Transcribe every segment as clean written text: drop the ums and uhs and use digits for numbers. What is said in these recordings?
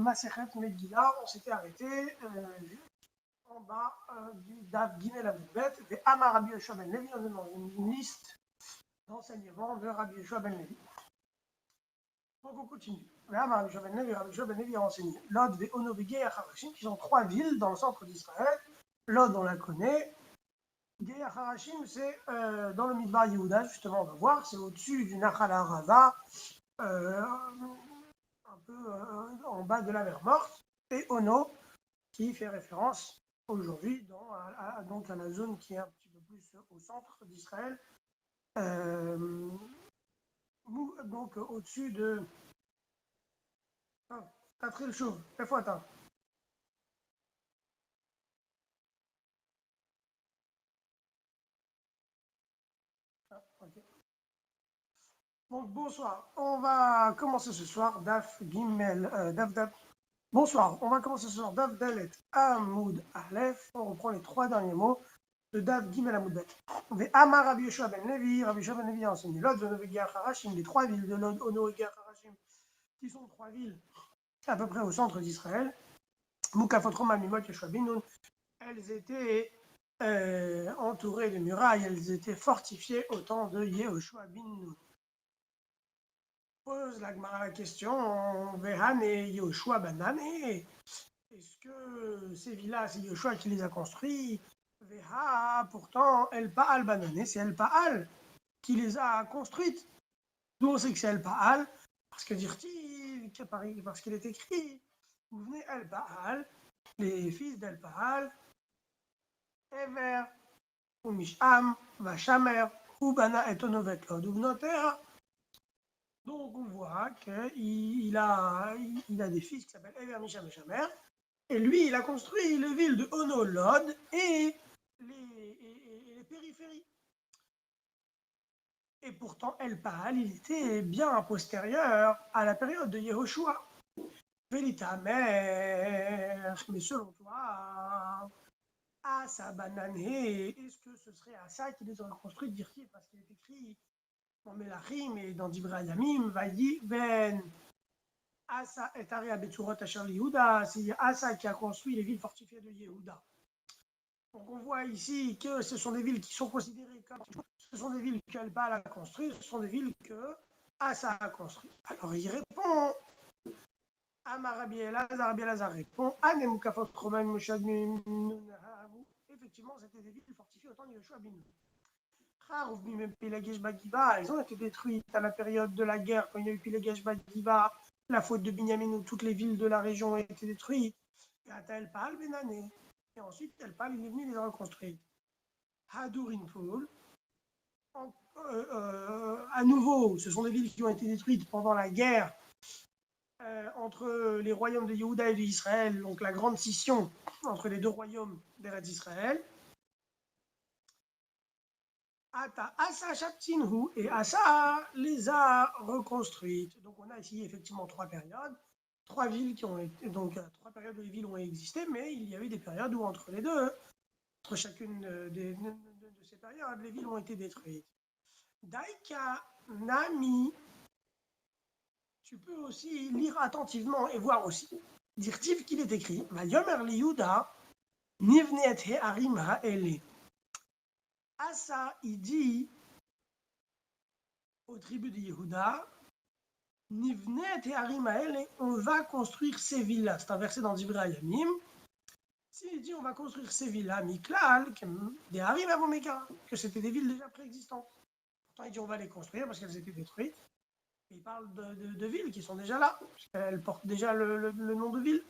Masechet Megillah, on s'était arrêté en bas du Daf Gimel Amud-Bet, et Amar Rabbi Yoshua ben Levi, on est dans une liste d'enseignements de Rabbi Yoshua ben Levi. Donc on continue. Amar Rabbi Yoshua ben Levi a enseigné Lod, Ve'ono, Ve'Geir Harashim, qui sont trois villes dans le centre d'Israël. Lod, on la connaît. Geir Harashim, c'est dans le Midbar Yehuda, justement, on va voir, c'est au-dessus du Nachal Arava, un peu en bas de la mer Morte, et Ono, qui fait référence aujourd'hui donc à la zone qui est un petit peu plus au centre d'Israël, donc au-dessus de... Catherine Chauve, fais-moi attendre. Okay. Donc bonsoir, on va commencer ce soir Daf Gimel, Daf. Bonsoir, on va commencer ce soir Daf Dalet Amud Aleph. On reprend les trois derniers mots de Daf Gimel Amud Bet. Amar Rabbi Yoshua ben Levi, Rabbi Yoshua ben Levi a enseigné Lod, Ono, Ve'Geir Harashim, les trois villes de Lod, Ono et Geir Harashim, qui sont trois villes à peu près au centre d'Israël. Mukafot Roma, Mimot, Yoshua bin Nun. Elles étaient entourées de murailles, elles étaient fortifiées au temps de Yehoshua bin Nun. Pose la Gemara la question, Vehan et Yehoshua Banane, est-ce que ces villas, c'est Yehoshua qui les a construits? Veha, pourtant, El Paal Banane, c'est El Paal qui les a construites. D'où on sait que c'est El Paal, parce que parce qu'il est écrit, vous venez El Paal, les fils d'El Paal, Ever, ou Misham, Vachamer, ou Bana et Onovet Lod, ou Vnoter. Donc on voit qu'il a des fils qui s'appellent Ever, Misham et Shamer, et lui il a construit les villes de Ono, Lod et les périphéries. Et pourtant El Paal, il était bien postérieur à la période de Yehoshua. Mais selon toi, Asa Banané, est-ce que ce serait Asa qui les aurait construits, Dirki, parce qu'il est écrit dans Melachim et dans Divrei Yamim, Vayi Ben Asa et Ari Abetsurot Asher Yehuda, c'est Asa qui a construit les villes fortifiées de Yehuda. Donc on voit ici que ce sont des villes qui sont considérées comme... Ce sont des villes qu'El Baal a construites, ce sont des villes que Asa a construites. Alors il répond... Amar Rabbi Elazar répond, Anemukafot Romain Moshad Nunahamu. Effectivement, c'était des villes fortifiées au temps de Yoshua bin Nun. Elles ont été détruites à la période de la guerre, quand il y a eu Pilegesh Bagiba, la faute de Binyamin, où toutes les villes de la région ont été détruites. Et El Paal Benane. Et ensuite, El Paal, il est venu les reconstruire. Hadurin Poul. À nouveau, ce sont des villes qui ont été détruites pendant la guerre entre les royaumes de Yehuda et d'Israël, donc la grande scission entre les deux royaumes d'Eretz Israël. Asa Shabtinhu, et Asa les a reconstruites. Donc on a ici effectivement trois périodes, trois villes qui ont été, donc trois périodes où les villes ont existé, mais il y a eu des périodes où entre les deux, entre chacune de ces périodes, les villes ont été détruites. Daika Nami, tu peux aussi lire attentivement et voir aussi. Dirtiv qu'il est écrit, Vayomer li Yuda, Nivnet he Arim ha'ele. Asa, il dit aux tribus de Yehuda, Nivnet he Arim ha'ele, on va construire ces villas. C'est un verset dans Divrei Yamim. S'il dit on va construire ces villas, Miklal, des Harim Avomeka, que c'était des villes déjà préexistantes. Pourtant, il dit on va les construire parce qu'elles étaient détruites. Il parle de villes qui sont déjà là, elles portent déjà le nom de ville.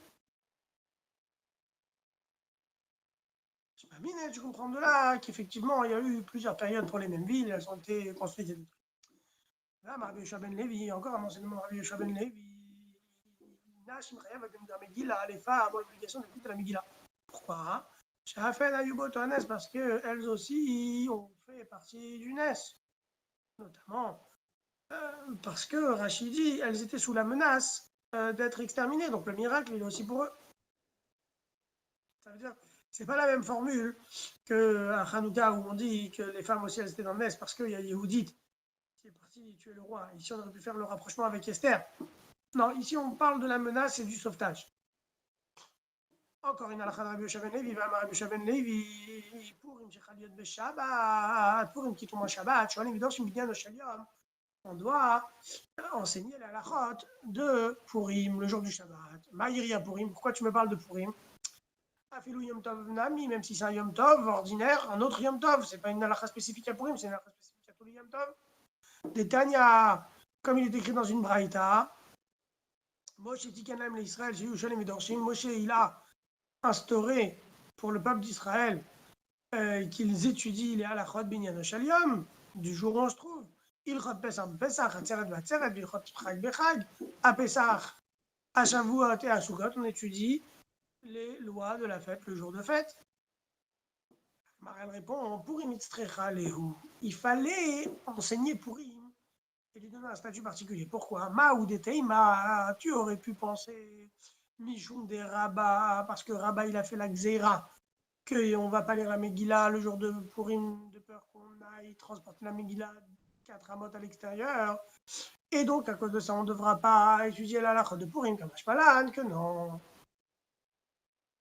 Tu comprends de là qu'effectivement, il y a eu plusieurs périodes pour les mêmes villes, elles ont été construites et détruites. Là, Rabbi Yoshua ben Levi, encore un enseignement de Rabbi Yoshua ben Levi, les femmes ont l'obligation d'écouter la Megillah. Pourquoi? Parce qu'elles aussi ont fait partie du NES, notamment parce que Rachid dit elles étaient sous la menace d'être exterminées, donc le miracle il est aussi pour eux. Ça veut dire c'est pas la même formule qu'à Hanouka où on dit que les femmes aussi elles étaient dans le nez parce qu'il y a Yehudit qui est parti tuer le roi. Ici on aurait pu faire le rapprochement avec Esther. Non, ici on parle de la menace et du sauvetage. Encore une halakha de Rabbi Yosha ben Levi, Rabbi Yosha ben Levi, Purim shechal להיות בשבת, Purim qui tombe en Shabbat, שואלים ודורשים בניין של יום, on doit enseigner la halachot de Purim, le jour du Shabbat. Maïria Purim, pourquoi tu me parles de Purim? Afilou Yom Tov Nami, même si c'est un Yom Tov ordinaire, un autre Yom Tov, c'est pas une halakha spécifique à Purim, c'est une halakha spécifique à tous les Yom Tov. Des Tanya, comme il est écrit dans une Braïta, Moshe Tikanem l'Israël, j'ai eu Shalem et Dorshim, Moshe il a instauré pour le peuple d'Israël qu'ils étudient les halachot binyan shel yom, du jour où on se trouve. Ilchot Pesach Pesach, Atzeret Vatzeret, Ilchot Chag Bechag, à Pesach, à Shavuot et à Sukkot, on étudie les lois de la fête, le jour de fête. Marel répond, Purim itztrecha lehu. Il fallait enseigner Purim et lui donner un statut particulier. Pourquoi? Ma ou Teima, tu aurais pu penser Mishum des Rabbah, parce que Rabbah il a fait la Xéra, qu'on ne va pas lire la Megillah le jour de Purim, de peur qu'on aille transporter la Megillah 4 amot à l'extérieur. Et donc, à cause de ça, on ne devra pas étudier la halakha de Purim comme Ashpalan, que non.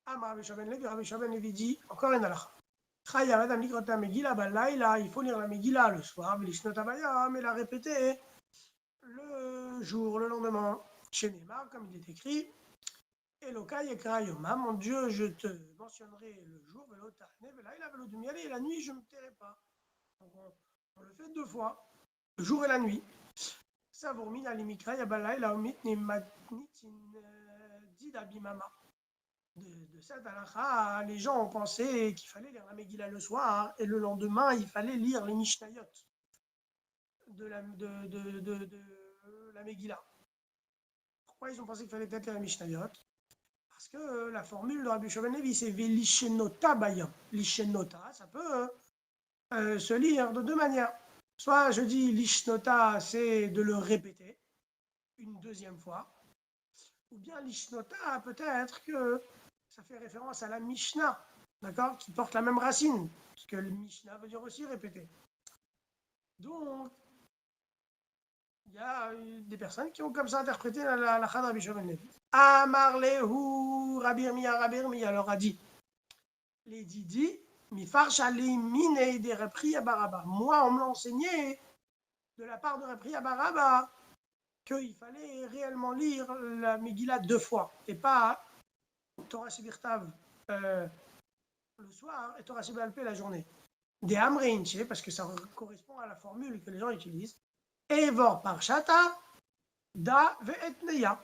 Amar Rabbi Shaben Levi, Rabbi Shaben Levi dit, encore une halakha. Chayav Adam likrot la Megillah balayla, il faut lire la Megillah le soir, Velishnot Abayam, et la répéter le jour, le lendemain. Chez Neymar, comme il est écrit, Elokai Ekra Yoma, mon Dieu, je te mentionnerai le jour, et la nuit, je ne me tairai pas. Donc on le fait 2 fois, le jour et la nuit. Savourmin alimikra yabalai laomit nimatnitin didabimama. De cette halakha, les gens ont pensé qu'il fallait lire la Megillah le soir et le lendemain, il fallait lire les Mishnayot de la Megillah. Pourquoi ils ont pensé qu'il fallait peut-être lire les Mishnayot? Parce que la formule de Rabbi Shimon Levi, c'est Velishenota Bayam. Lishenota, ça peut se lire de 2 manières. Soit je dis Lishnota, c'est de le répéter une 2e fois. Ou bien Lishnota, peut-être que ça fait référence à la Mishnah, d'accord, qui porte la même racine. Parce que le Mishnah veut dire aussi répéter. Donc, il y a des personnes qui ont comme ça interprété la halakha de Rabbi Shimon Levi. Amar lehu Rabbi Irmia leur a dit, les didi, mi farshali mine de Rabbi Baraba. Moi, on me l'a enseigné de la part de Rabbi Baraba qu'il fallait réellement lire la Megillah 2 fois et pas Torah Shebirtav le soir et Torah Shebalpé la journée. Des Amreinche, parce que ça correspond à la formule que les gens utilisent. Evor Parshata da ve'etneya.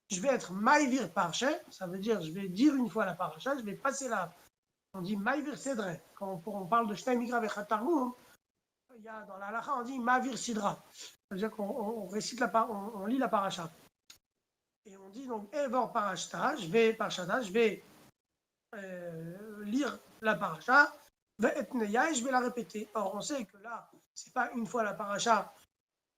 Je vais être maïvir parche, ça veut dire je vais dire une fois la paracha, je vais passer là. On dit maïvir cédre. Quand on parle de Shnei Migra ve'chatargum, il y a dans la halakha, on dit mavir sidra. Ça veut dire qu'on récite on lit la paracha. Et on dit donc Evor Parashta, je vais lire la paracha, et je vais la répéter. Or, on sait que là, c'est pas une fois la paracha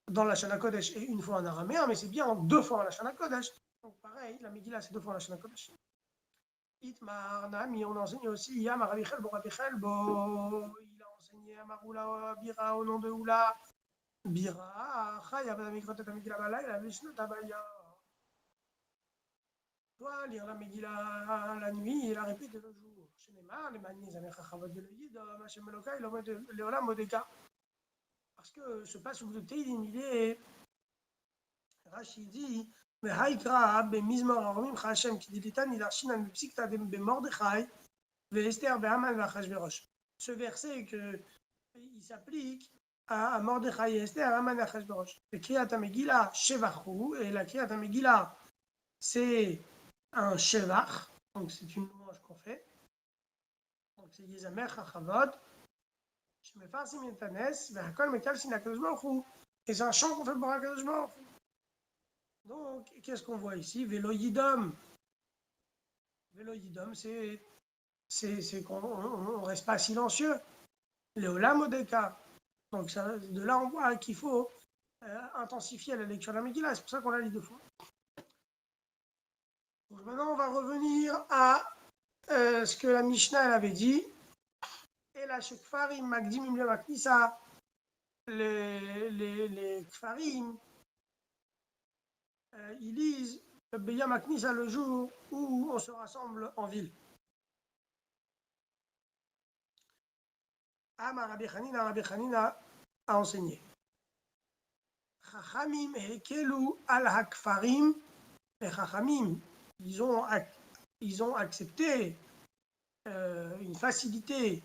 dans la Shana Kodesh et une fois en araméen, mais c'est bien en 2 fois en la Shana Kodesh. Donc pareil, la Megillah, c'est 2 fois en la Shana Kodesh. Itmar, Nami, on enseigne aussi Yam Rabbi Chelbo, il a enseigné Amaroula Bira au nom de Oula. Bira, Chayav Amikrot et Megillah Balay, la Mishnah Tabaya. Toi, lire la Megillah la nuit et la répéter le jour. Parce que ce passage de Teilim, il est Rachidi, mais Haïkra, Bemizmor, Aromim, Hachem, qui dit l'État, il a Shinan, Psikta, Bemordechai, Vester, Behaman, Vachashverosh. Ce verset, il s'applique à Mordechai et Esther, Haman et Achashverosh. Le Kriyat HaMegillah, Shevachu, et la Kriyat HaMegillah, c'est un Shevach, donc c'est une louange qu'on fait. Donc c'est Yezamer, Chachavod, Shemefarsim Yetanes, Vehakol Mekal Sin HaKadosh Baruch Hu. Et c'est un chant qu'on fait pour HaKadosh Baruch Hu. Donc, qu'est-ce qu'on voit ici? Vélo Yidom. Vélo Yidom, c'est qu'on ne reste pas silencieux. Léolam Odeka. Donc, ça, de là, on voit qu'il faut intensifier la lecture de la Megillah. C'est pour ça qu'on la lit 2 fois. Donc, maintenant, on va revenir à ce que la Mishnah elle avait dit. Et la Kfarim, Magdim, Imle Maknisa, les Kfarim, ils lisent Beyam Aknisa le jour où on se rassemble en ville. Amar Rabbi Hanina a enseigné. Chachamim hekelu al hakfarim. Les Chachamim, ils ont accepté une facilité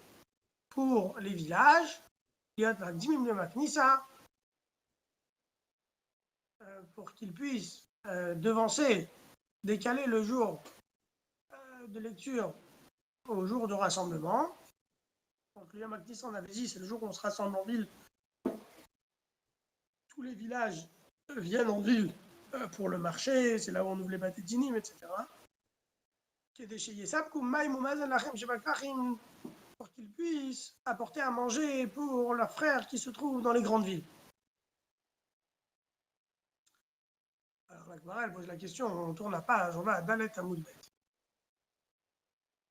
pour les villages, pour qu'ils puissent devancer, décaler le jour de lecture au jour de rassemblement. Donc le Yom HaKnissa, on avait dit, c'est le jour où on se rassemble en ville. Tous les villages viennent en ville pour le marché, c'est là où on ouvre les batétinim, etc. Pour qu'ils puissent apporter à manger pour leurs frères qui se trouvent dans les grandes villes. Alors la Gemara, elle pose la question, on tourne la page, on va à Dalet Amoudbet.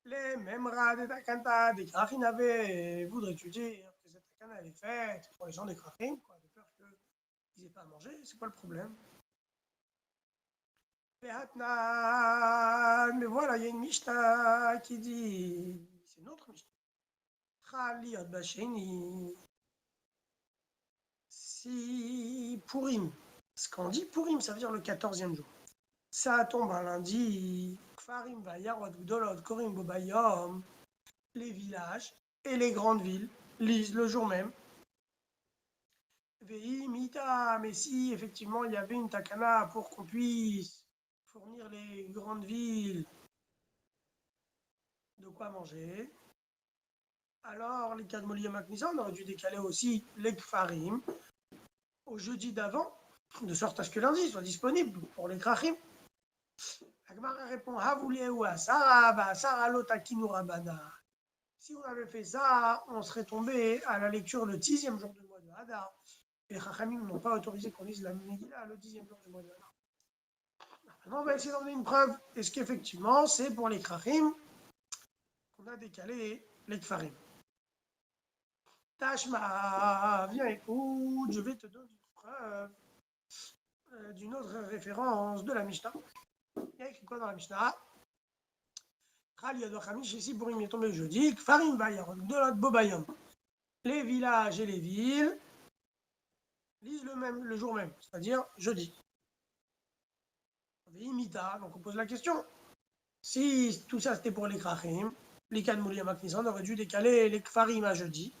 Les Memra de Takanta, des Krachin avaient, voudrais-tu dire que cette Takana elle est faite pour les gens des Krachin, quoi, de peur qu'ils n'aient pas à manger, c'est quoi le problème? Mais voilà, il y a une Mishnah qui dit, c'est notre Mishnah. Si Purim, ce qu'on dit Purim, ça veut dire le 14e jour. Ça tombe un lundi, Kfarim Vayarot Gdolot Korim Bobayom, les villages et les grandes villes lisent le jour même. Vei Mita, mais si effectivement il y avait une takana pour qu'on puisse fournir les grandes villes de quoi manger, alors les Kadmoli Maknisa, on aurait dû décaler aussi les Kfarim au jeudi d'avant, de sorte à ce que lundi soit disponible pour les Krachim. La Gemara répond si on avait fait ça, on serait tombé à la lecture le 10e jour du mois de Hadar. Les Chachamim n'ont pas autorisé qu'on lise la Megillah le 10e jour du mois de Hadar. Maintenant, on va essayer d'emmener une preuve. Est-ce qu'effectivement, c'est pour les Krachim qu'on a décalé les Kfarim? Tashma, viens écoute, je vais te donner une preuve d'une autre référence de la Mishnah. Il y a écrit quoi dans la Mishnah? Ici, Purim est tombé jeudi. Kfarim Bayarot Gdolot Bobayom. Les villages et les villes lisent le jour même, c'est-à-dire jeudi. Imita, donc on pose la question. Si tout ça c'était pour les Krachim, les Kadmoli Maknisa, on aurait dû décaler les Kfarim à jeudi.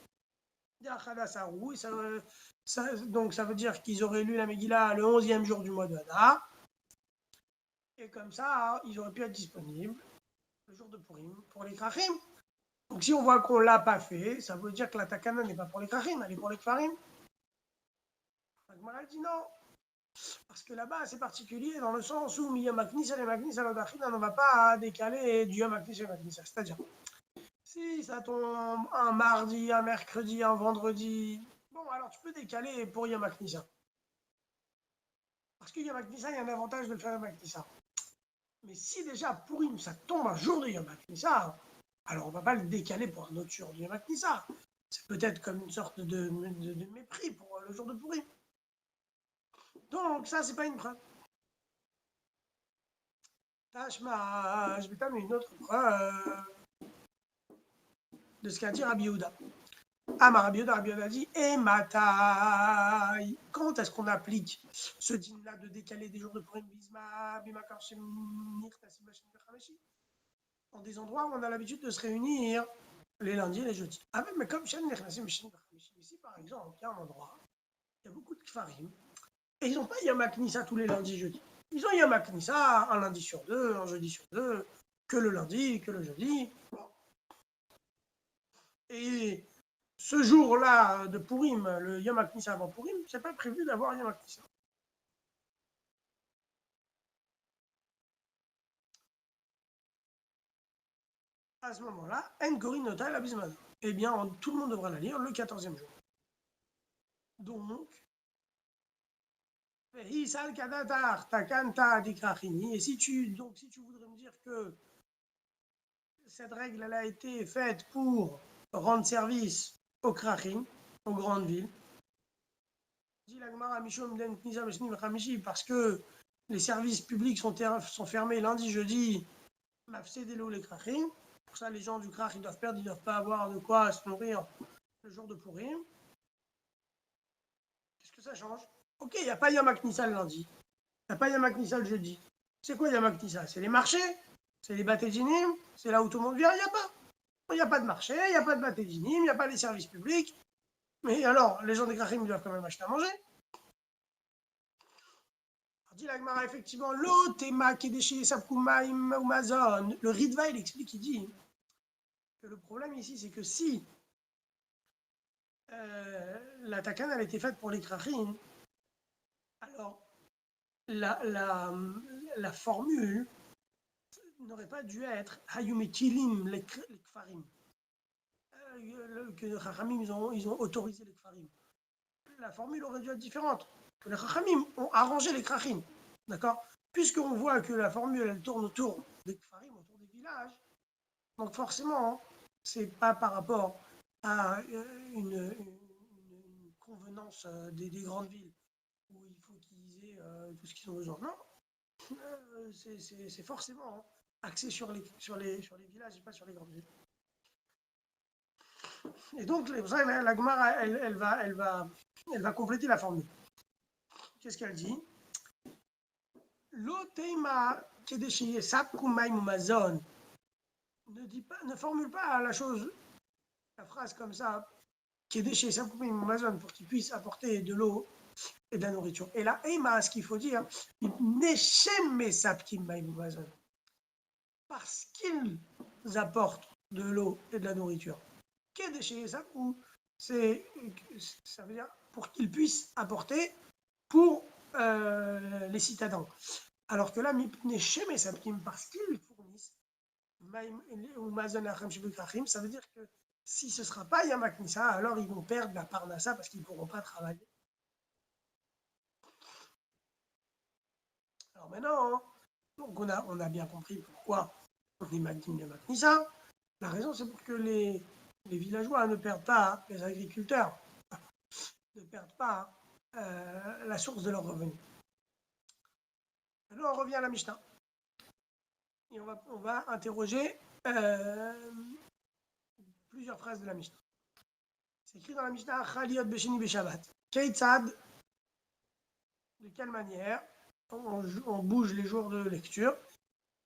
Donc ça veut dire qu'ils auraient lu la Megillah le 11e jour du mois de Hadar. Et comme ça, ils auraient pu être disponibles le jour de Purim pour les Krachim. Donc si on voit qu'on ne l'a pas fait, ça veut dire que la takana n'est pas pour les Krachim, elle est pour les Kfarim. La Gemara dit non. Parce que là-bas, c'est particulier dans le sens où Yom HaKnissa et Maknissa l'Odachina, on ne va pas décaler du Yom HaKnissa et Maknissa. C'est-à-dire, si ça tombe un mardi, un mercredi, un vendredi, bon, alors tu peux décaler pour Yom HaKnissa. Parce que Yom HaKnissa, il y a un avantage de le faire Yom HaKnissa. Mais si déjà Purim, ça tombe un jour de Yom HaKnissa, alors on ne va pas le décaler pour un autre jour de Yom HaKnissa. C'est peut-être comme une sorte de mépris pour le jour de Purim. Donc ça, c'est pas une preuve. Tashma, je vais t'amener une autre preuve de ce qu'a dit Rabbi Yehuda. Amar Rabbi Yehuda dit Matai. Quand est-ce qu'on applique ce dîner-là de décaler des jours de Purim Bisma, Bimakar Shemnir, Tassim Bachin Bechameshi, dans des endroits où on a l'habitude de se réunir les lundis et les jeudis. Ah mais comme Shemnir, Tassim Bachin Bechameshi, ici par exemple, il y a un endroit, il y a beaucoup de Kfarim, et ils n'ont pas Yom HaKnissa tous les lundis et jeudis. Ils ont Yom HaKnissa un lundi sur deux, un jeudi sur deux, que le lundi, que le jeudi. Et ce jour-là de Purim, le Yom HaKnissa avant Purim, c'est pas prévu d'avoir Yom HaKnissa. À ce moment-là, En Korinota la Bismana. Eh bien, tout le monde devra la lire le 14e jour. Donc, et si tu voudrais me dire que cette règle elle a été faite pour rendre service aux Krachim, aux grandes villes, dit la Gemara Mishom Den Knisa Meshni Vachamishi, parce que les services publics sont fermés lundi, jeudi, mafsedelo les krachim. Pour ça, les gens du krach, ils doivent perdre, ils ne doivent pas avoir de quoi se nourrir le jour de Purim. Qu'est-ce que ça change? Ok, il n'y a pas Yom HaKnissa le lundi. Il n'y a pas Yom HaKnissa le jeudi. C'est quoi Yom HaKnissa? C'est les marchés? C'est les batédinim? C'est là où tout le monde vient? Il n'y a pas. Il n'y a pas de marché, il n'y a pas de batédinim, il n'y a pas les services publics. Mais alors, les gens des krachim, ils doivent quand même acheter à manger. Dit la Gemara, effectivement, l'otema kedeshi sapkumaim umazon. Le Ritva, il explique, il dit que le problème ici, c'est que si la takana elle a été faite pour les krachim, alors la formule n'aurait pas dû être hayumekilim les kfarim. Que les Chachamim, ils ont autorisé les kfarim. La formule aurait dû être différente. Que les Chachamim ont arrangé les krachim. D'accord? Puisqu'on voit que la formule, elle tourne autour des kfarim, autour des villages, donc forcément, c'est pas par rapport à une convenance des grandes villes où il faut qu'ils aient tout ce qu'ils ont besoin. Non, c'est forcément axé sur les villages et pas sur les grandes villes. Et donc, la Gemara, elle va compléter la formule. Qu'est-ce qu'elle dit? L'oteima kedeshi sapkumaim umazon. Ne formule pas la phrase comme ça, kedeshi sapkumaim umazon, pour qu'il puisse apporter de l'eau et de la nourriture. Et là, Ema, ce qu'il faut dire, neshem sapkumaim umazon, parce qu'ils apportent de l'eau et de la nourriture. Kedeshi sapku, ça veut dire pour qu'ils puissent apporter pour les citadins. Alors que là, parce qu'ils fournissent, ça veut dire que si ce ne sera pas Yom HaKnissa, alors ils vont perdre la parnassa parce qu'ils ne pourront pas travailler. Alors maintenant, donc on a bien compris pourquoi on est Magdim Yom HaKnissa. La raison, c'est pour que les villageois ne perdent pas, les agriculteurs ne perdent pas la source de leurs revenus. Alors on revient à la Mishnah. Et on va interroger plusieurs phrases de la Mishnah. C'est écrit dans la Mishnah Chaliot Besheni Beshabbat. Keitzad, de quelle manière on bouge les jours de lecture.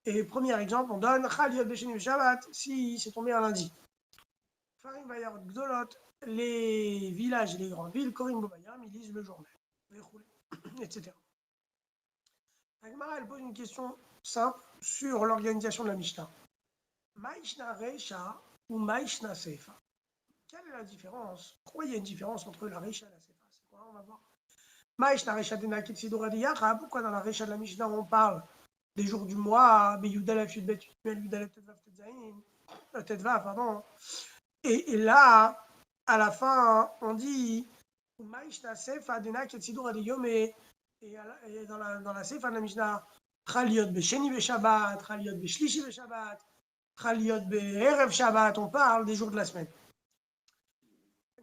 Et premier exemple, on donne Chaliot Besheni Beshabbat si c'est tombé un lundi. Farim Bayar Gdolot, les villages et les grandes villes, Korim Bobayam, ils lisent le journal, etc. La Gemara, elle pose une question simple sur l'organisation de la Mishnah. Maïshna Reisha ou Maïshna Sefa. Quelle est la différence? Pourquoi il y a une différence entre la Reisha et la Sefa? C'est quoi? On va voir. Maïshna Reisha Dena Kitsidora Diyacha. Pourquoi dans la Reisha de la Mishnah on parle des jours du mois, Yudalef Yudbet Yudbel Yudalef Tetvav Tetzaïn, Tetvav, pardon. Et là, à la fin, on dit Maïshna Sefa Dena Kitsidora Diyome. Et dans la Sefa de la Mishnah, Chaliot Besheni Beshabbat, Chaliot Beshlishi Beshabbat, Chaliot Be'erev Shabbat, on parle des jours de la semaine.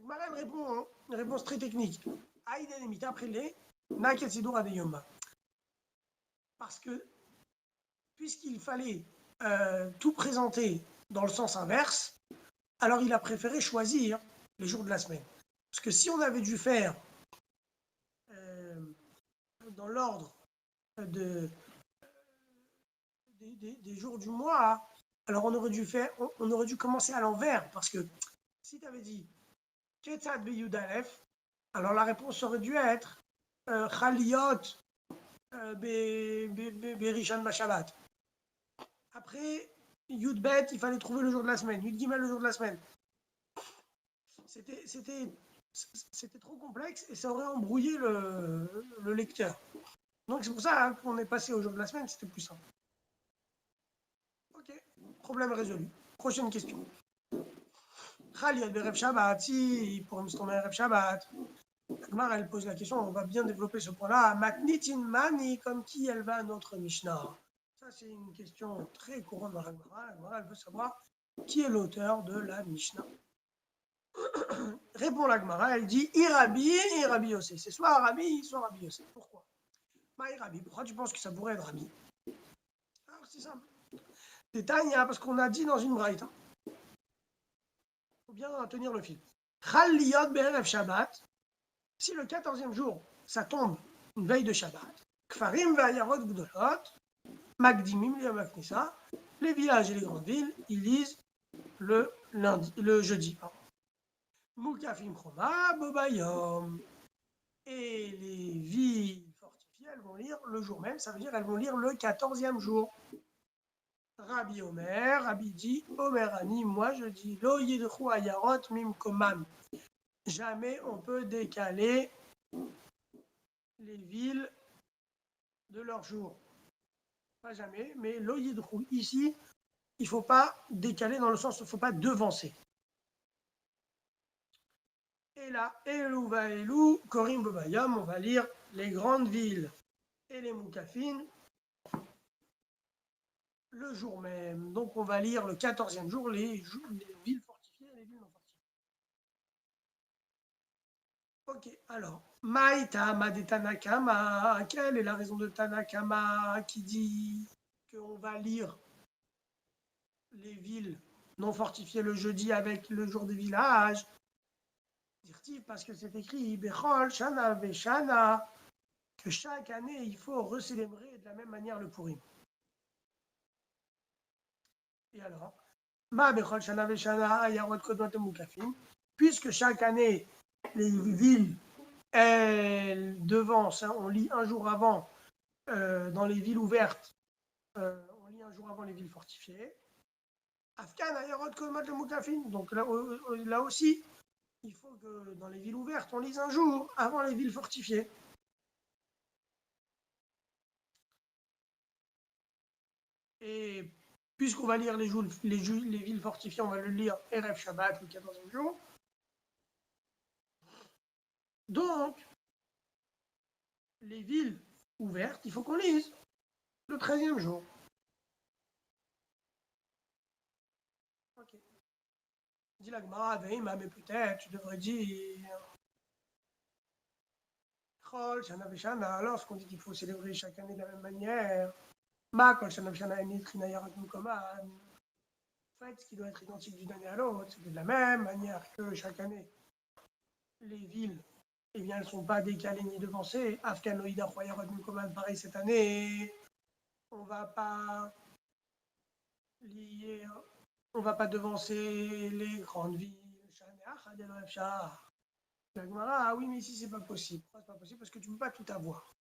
Marem répond une réponse très technique. Parce que, puisqu'il fallait tout présenter dans le sens inverse, alors il a préféré choisir les jours de la semaine. Parce que si on avait dû faire dans l'ordre des jours du mois, alors on aurait dû commencer à l'envers. Parce que si tu avais dit Ketzad Beyudalef, alors la réponse aurait dû être Chaliot Berishan Bashabat. Après, Yudbet, il fallait trouver le jour de la semaine. Yud Gimel, le jour de la semaine. C'était trop complexe et ça aurait embrouillé le lecteur. Donc c'est pour ça qu'on est passé au jour de la semaine, c'était plus simple. Ok, problème résolu. Prochaine question. Chaliot Berev Shabbat, si pour me tomber Berev Shabbat. Agmar, elle pose la question, on va bien développer ce point-là. Matnitin Mani, comme qui elle va à notre Mishnah? Ça, c'est une question très courante dans l'Agmar. L'Agmar, elle veut savoir qui est l'auteur de la Mishnah. Répond l'Agmara, elle dit Irabi, Irabi Yossé. C'est soit Arabi, soit Rabbi Yossé. Pourquoi? Maï Rabbi, pourquoi tu penses que ça pourrait être Rabbi? Alors c'est simple. C'est Tania, parce qu'on a dit dans une braïta. Il faut bien tenir le fil. Chal liyot be'erev Shabbat. Si le 14e jour, ça tombe une veille de Shabbat, Kfarim ve'ayarot gdolot, Magdimim liyom haknisa, les villages et les grandes villes, ils lisent le jeudi. Mukafim choma bobayom. Et les villes fortifiées, elles vont lire le jour même, ça veut dire elles vont lire le 14e jour. Rabbi Omer, Rabbi dit, Omer Ani, moi je dis, Lo yidchu ayarot mimkomam. Jamais on peut décaler les villes de leur jour. Pas jamais, mais lo yidchu, ici, il ne faut pas décaler dans le sens où il ne faut pas devancer. Et là, Elou va Elou, Korim Bobayam, on va lire les grandes villes et les moukafines le jour même. Donc on va lire le 14e jour les villes fortifiées et les villes non fortifiées. Ok, alors, Maïtama de Tanakama, quelle est la raison de Tanakama qui dit qu'on va lire les villes non fortifiées le jeudi avec le jour des villages? Parce que c'est écrit Bechol, Shana, Veshana, que chaque année il faut recélébrer de la même manière le Purim. Et alors, Ma Bechol, Shana, Veshana, Ayarot, Kodot, Mukafim, puisque chaque année les villes, elles devancent, hein, on lit un jour avant dans les villes ouvertes, on lit un jour avant les villes fortifiées. Afghan, Ayarot, Kodot, Mukafim, donc là aussi, il faut que dans les villes ouvertes, on lise un jour avant les villes fortifiées. Et puisqu'on va lire les villes fortifiées, on va le lire Erev Shabbat, le 14e jour. Donc, les villes ouvertes, il faut qu'on lise le 13e jour. Ok. Dit la Gemara, mais peut-être, tu devrais dire Chol, Shana Veshana, lorsqu'on dit qu'il faut célébrer chaque année de la même manière. Ma Kol Shana Veshana Enit Rinayarat Mukoman. En fait, ce qui doit être identique d'une année à l'autre, c'est de la même manière que chaque année, les villes, eh bien, elles ne sont pas décalées ni devancées. Afghanoïda, Royarot Mukoman, pareil cette année. On va pas lier, on va pas devancer les grandes villes. Ah oui, mais ici, c'est pas possible. C'est pas possible parce que tu ne peux pas tout avoir.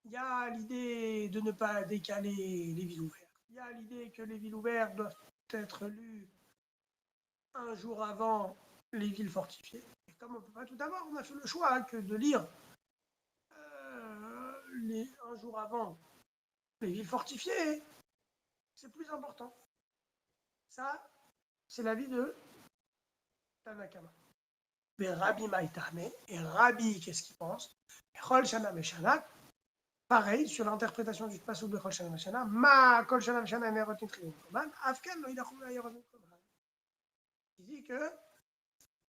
Il y a l'idée de ne pas décaler les villes ouvertes. Il y a l'idée que les villes ouvertes doivent être lues un jour avant les villes fortifiées. Et comme on ne peut pas tout avoir, on a fait le choix que de lire un jour avant les villes fortifiées. C'est plus important. Ça, c'est l'avis de Tanakama. Mais Rabbi Maïtame, et Rabbi, qu'est-ce qu'il pense? Chol Shana Meshana, pareil, sur l'interprétation du passage de Chol Shana Meshana, Ma Kol Shana Meshana Nerot Nitrium Koman, Afkan lo Yidachum Ayarot Koman. Il dit que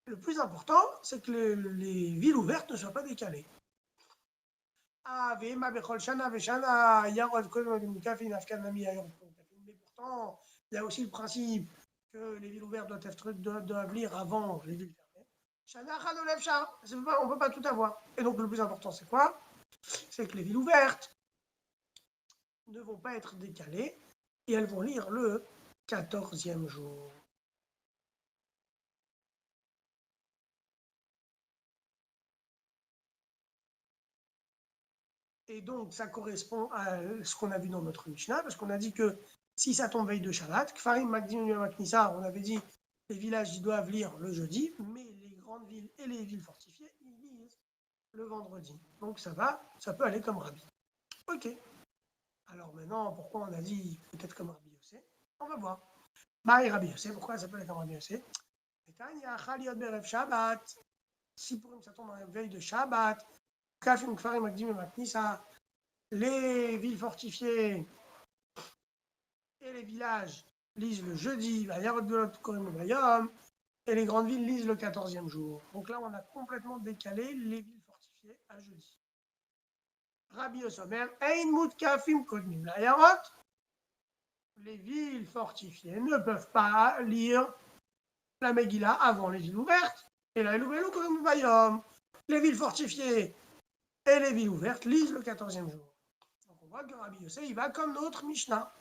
le plus important, c'est que les villes ouvertes ne soient pas décalées. Mais pourtant, il y a aussi le principe que les villes ouvertes doivent lire avant les villes fermées. On ne peut pas tout avoir. Et donc le plus important, c'est quoi? C'est que les villes ouvertes ne vont pas être décalées et elles vont lire le 14e jour. Et donc, ça correspond à ce qu'on a vu dans notre Mishnah, parce qu'on a dit que si ça tombe veille de Shabbat, Kfarim, Magdim, Maknissa, on avait dit les villages ils doivent lire le jeudi, mais les grandes villes et les villes fortifiées, ils lisent le vendredi. Donc ça va, ça peut aller comme Rabbi. Ok. Alors maintenant, pourquoi on a dit peut-être comme Rabbi Yossé? On va voir. Bah, et Rabbi Yossé, pourquoi ça peut aller comme Rabbi Yossé? Shabbat. Si pour ça tombe en veille de Shabbat, Kafim, Kfarim, Magdim, Maknissa, les villes fortifiées et les villages lisent le jeudi, et les grandes villes lisent le 14e jour. Donc là, on a complètement décalé les villes fortifiées à jeudi. Rabbi Yossi Omer, Ein mutkafim kodmim layarot. Les villes fortifiées ne peuvent pas lire la Megillah avant les villes ouvertes. Et là, les villes fortifiées et les villes ouvertes lisent le 14e jour. Donc on voit que Rabbi Yossi, il va comme notre Mishnah.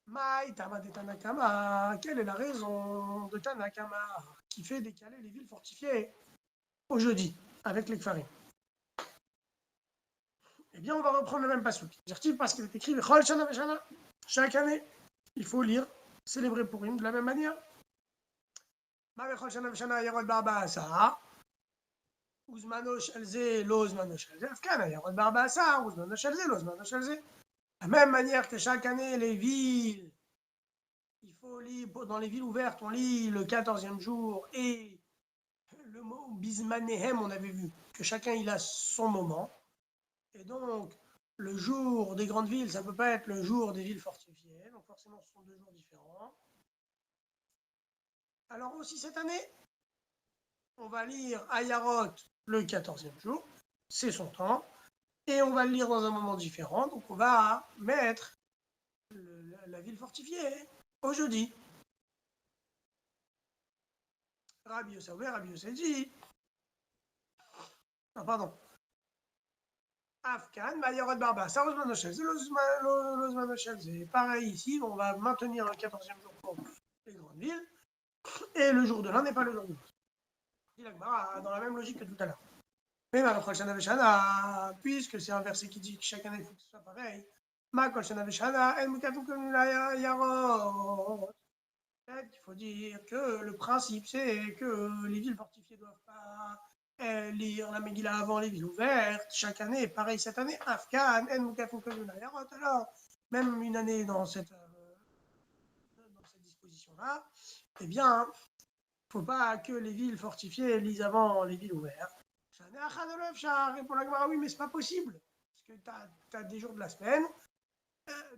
Maï Tama de Tanakama, quelle est la raison de Tanakama qui fait décaler les villes fortifiées au jeudi avec les Kfarim? Eh bien, on va reprendre le même passouk. Dire-t-il parce qu'il est écrit Chol Shana Veshana, chaque année, il faut lire, célébrer Purim de la même manière. Ma Chol Shana Veshana Yarod Barba Asa, Uzmano Shelze, Lo Uzmano Shelze, Afkana Yarod Barba Asa, Uzmano Shelze, Lo Uzmano Shelze. De la même manière que chaque année, les villes, il faut lire, dans les villes ouvertes, on lit le 14e jour et le mot Bismanehem, on avait vu que chacun il a son moment. Et donc, le jour des grandes villes, ça ne peut pas être le jour des villes fortifiées. Donc, forcément, ce sont deux jours différents. Alors, aussi, cette année, on va lire Ayarot le 14e jour. C'est son temps. Et on va le lire dans un moment différent. Donc, on va mettre la ville fortifiée au jeudi. Rabbi Yossi dit. Ah, pardon. Afkan, Ayarot Barba, ça, pareil ici, on va maintenir le 14e jour pour les grandes villes. Et le jour de l'un n'est pas le jour de l'autre. Dans la même logique que tout à l'heure. Mais Kol Shana Veshana, puisque c'est un verset qui dit que chaque année il faut que ce soit pareil. Ma Kol Shana Veshana, El Mukafim Kumila Yarot. Il faut dire que le principe c'est que les villes fortifiées ne doivent pas lire la Megillah avant les villes ouvertes. Chaque année, pareil cette année, Afkan, El Mukafim Kumila Yarot. Alors, même une année dans cette disposition-là, eh bien, il ne faut pas que les villes fortifiées lisent avant les villes ouvertes. Répond la Gemara, oui, mais c'est pas possible. Parce que tu as des jours de la semaine,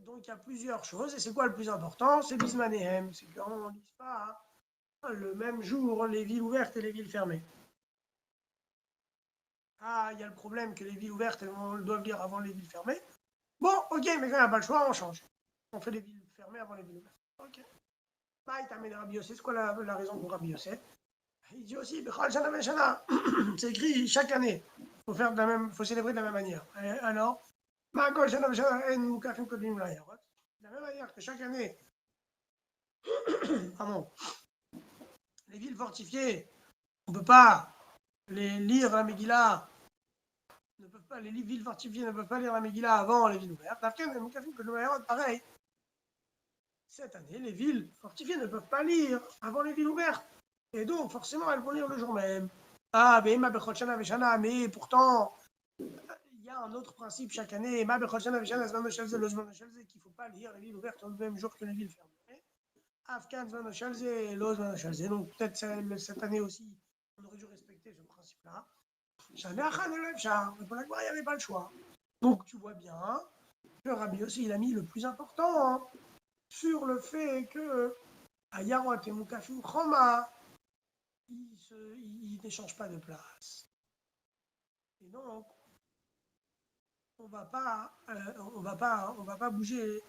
donc il y a plusieurs choses. Et c'est quoi le plus important? C'est Bismanehem. C'est qu'on ne lise pas le même jour les villes ouvertes et les villes fermées. Ah, il y a le problème que les villes ouvertes, elles doivent lire avant les villes fermées. Bon, ok, mais quand il n'y a pas le choix, on change. On fait les villes fermées avant les villes ouvertes. Ok. C'est quoi la raison pour Rabbi Yossi? Il dit aussi, c'est écrit chaque année. Il faut célébrer de la même manière. Et alors, de la même manière que chaque année, pardon, les villes fortifiées, on ne peut pas les lire la Megillah, les villes fortifiées ne peuvent pas lire la Megillah avant les villes ouvertes. Pareil. Cette année, les villes fortifiées ne peuvent pas lire avant les villes ouvertes. Et donc, forcément, elles vont lire le jour même. Ah, mais pourtant, il y a un autre principe chaque année. Qu'il ne faut pas lire les villes ouvertes le même jour que les villes fermées. Donc, peut-être cette année aussi, on aurait dû respecter ce principe-là. Pour la gloire, il n'y avait pas le choix. Donc, tu vois bien que Rabbi aussi, il a mis le plus important sur le fait que Ayarot et Mukafim Chroma, ils n'échangent pas de place. Et donc, on va pas bouger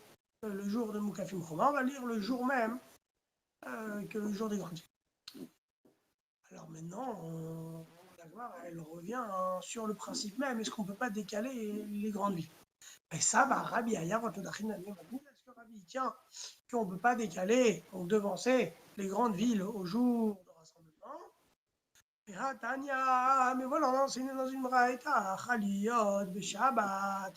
le jour de Mukafim Chroma, on va lire le jour même que le jour des grandes villes. Alors maintenant, la gloire, elle revient sur le principe même. Est-ce qu'on ne peut pas décaler les grandes villes? Et ça, Rabbi Ayarot, est-ce que Rabbi tient qu'on ne peut pas décaler, donc devancer les grandes villes au jour de rassemblement? Mais voilà, on a enseigné dans une braïta, Chaliyot, Beshabbat.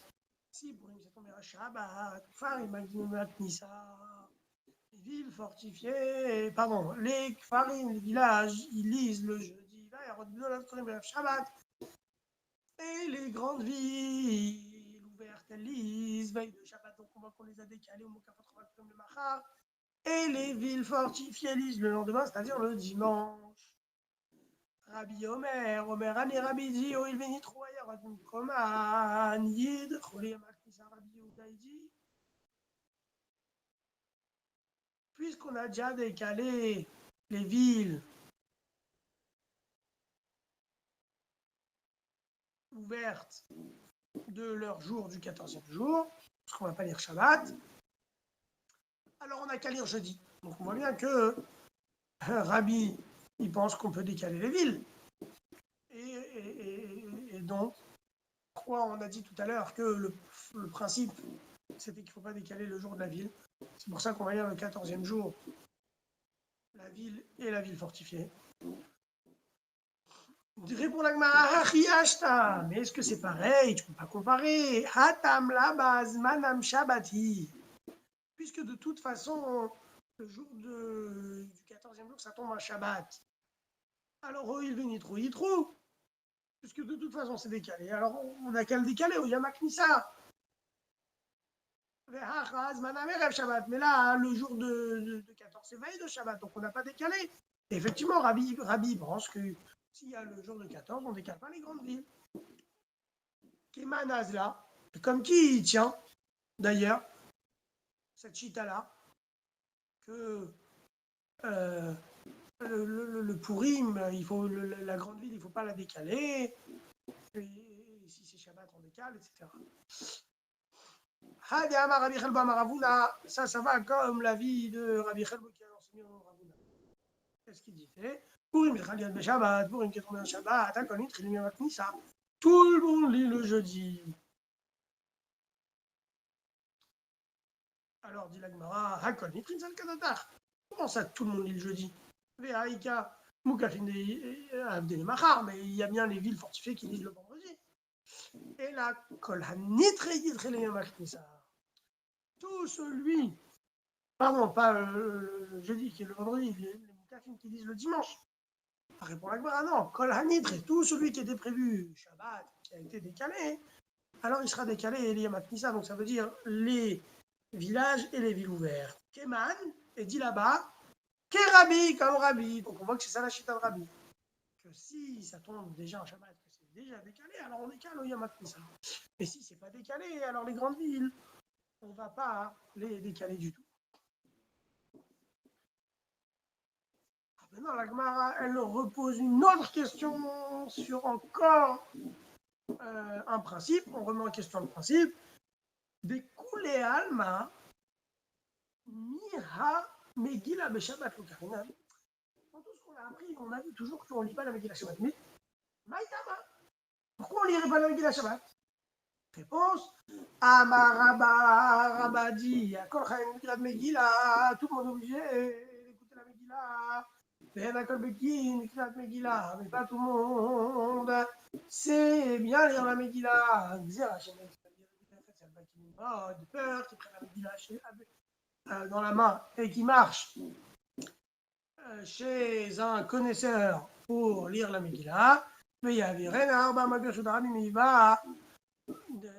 Si, pour ça tombe à Shabbat, Kfarim, Nisa. Les villes fortifiées, pardon, les Kfarim, les villages, ils lisent le jeudi, Shabbat. Et les grandes villes ouvertes, elles lisent veille de Shabbat, donc on voit qu'on les a décalées au Mokafot comme le Machar. Et les villes fortifiées lisent le lendemain, c'est-à-dire le dimanche. Rabbi Omer, Rabbi dit, oh il venit trop ailleurs, Koman, Yid, Choli Amaknisa, Rabbi Udaïdi. Puisqu'on a déjà décalé les villes ouvertes de leur jour du 14e jour, parce qu'on ne va pas lire Shabbat, alors on n'a qu'à lire jeudi. Donc on voit bien que Rabbi, il pense qu'on peut décaler les villes. Et donc, pourquoi on a dit tout à l'heure que le principe, c'était qu'il ne faut pas décaler le jour de la ville. C'est pour ça qu'on va lire le 14e jour, la ville et la ville fortifiée. Répond la Gemara, mais est-ce que c'est pareil? Tu ne peux pas comparer. Hatam labaz manam shabbati. Puisque de toute façon, le jour du 14e jour, ça tombe un Shabbat. Alors, oh, il vient trop, puisque de toute façon, c'est décalé. Alors, on n'a qu'à le décaler, au Yamak Nissa. Mais là, le jour de 14, c'est veille de Shabbat, donc on n'a pas décalé. Et effectivement, Rabbi pense que s'il y a le jour de 14, on ne décale pas les grandes villes. Kemanaz là, comme qui tient, d'ailleurs, cette chita-là, que le Purim, la grande ville, il ne faut pas la décaler. Et si c'est Shabbat, on décale, etc. Ça va comme la vie de Rabbi Chelbo qui a enseigné au Ravuna. Qu'est-ce qu'il disait? Purim Echaliad Shabbat, Purim qui est tombé en Shabbat, Akonit, Chilim Knissa. Tout le monde lit le jeudi. Alors dit la Gemara, Hakonit, Rinzal Kadatar. Comment ça, tout le monde lit le jeudi? Vehaïka, Mukafin Abdel Machar, mais il y a bien les villes fortifiées qui lisent le vendredi. Et là, Kol Hanit Chilim Knissa. Tout celui, pardon, pas le jeudi, qui est le vendredi, les Mukafim qui disent le dimanche. Ça répond la Gemara, non. Kol Hanit, tout celui qui était prévu Shabbat, qui a été décalé, alors il sera décalé et Eliyamat Knissa, donc ça veut dire les villages et les villes ouvertes. Keman, et dit là-bas, Kerabi, comme Rabbi. Donc on voit que c'est ça la chita de Rabbi. Que si ça tombe déjà en Shabbat, que c'est déjà décalé, alors on décale au Yamat Knissa. Et si c'est pas décalé, alors les grandes villes, on ne va pas les décaler du tout. Maintenant, la Gemara, elle repose une autre question sur encore un principe. On remet en question le principe. Des Koulé Alma, Miha Megillah Beshabbat Lukarina. Dans tout ce qu'on a appris, on a vu toujours qu'on ne lit pas la Megillah Shabbat. Mais Maïtama, pourquoi on ne lirait pas la Megillah Shabbat? Réponse, Amaraba Rabadi, Akol Chaim Megillah, tout le monde est obligé d'écouter la Megillah. Mais pas tout le monde c'est bien lire la Megillah. De peur qui prend la Megillah dans la main et qui marche chez un connaisseur pour lire la Megillah. Mais il y avait mais il va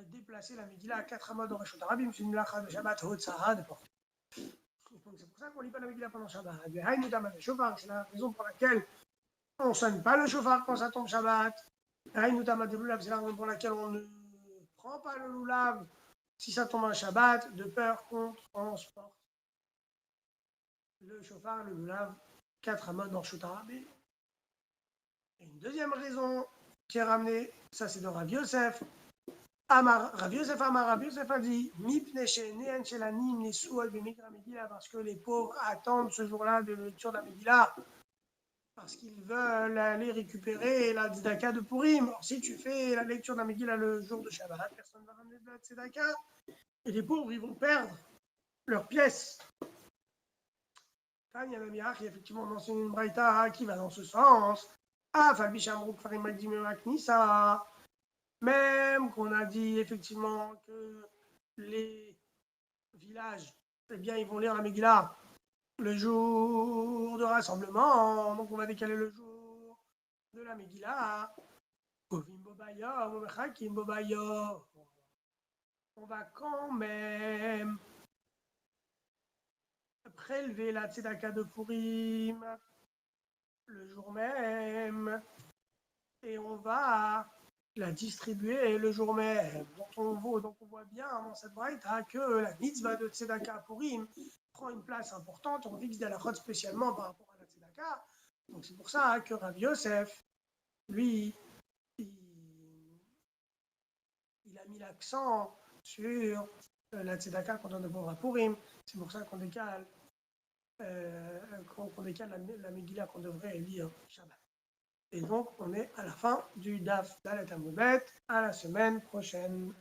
déplacer la Megillah à 4 amas dans Reshut Harabim, c'est une lacha de Shabbat, Hotzara, de porte. Donc c'est pour ça qu'on ne lit pas la Megillah pendant Shabbat. C'est la raison pour laquelle on ne sonne pas le chauffard quand ça tombe Shabbat. C'est la raison pour laquelle on ne prend pas le loulav si ça tombe un Shabbat, de peur qu'on transporte le chauffard, le loulav, 4 amas dans Reshut Harabim. Et une deuxième raison qui est ramenée, ça c'est de Rav Yosef. Rav Yosef a dit parce que les pauvres attendent ce jour-là de lecture de la Megillah, parce qu'ils veulent aller récupérer la tzedaka de Purim. Alors, si tu fais la lecture de la Megillah le jour de Shabbat, personne ne va ramener de la tzedaka, et les pauvres, ils vont perdre leurs pièces. Il y a même Yach, qui effectivement mentionne une braïta qui va dans ce sens. Même qu'on a dit effectivement que les villages, eh bien, ils vont lire la Megillah le jour de rassemblement, donc on va décaler le jour de la Megillah. On va quand même prélever la tzedaka de Purim le jour même et on va la distribuer le jour même. Donc on voit bien dans cette braïta que la mitzvah de tzedaka Purim prend une place importante. On fixe de la chod spécialement par rapport à la tzedaka. Donc c'est pour ça que Rav Yosef, lui, il a mis l'accent sur la tzedaka qu'on donne aux pauvres à Purim. C'est pour ça qu'on décale, la Megillah qu'on devrait lire Shabbat. Et donc, on est à la fin du Daf Dalet Amud Bet. À la semaine prochaine.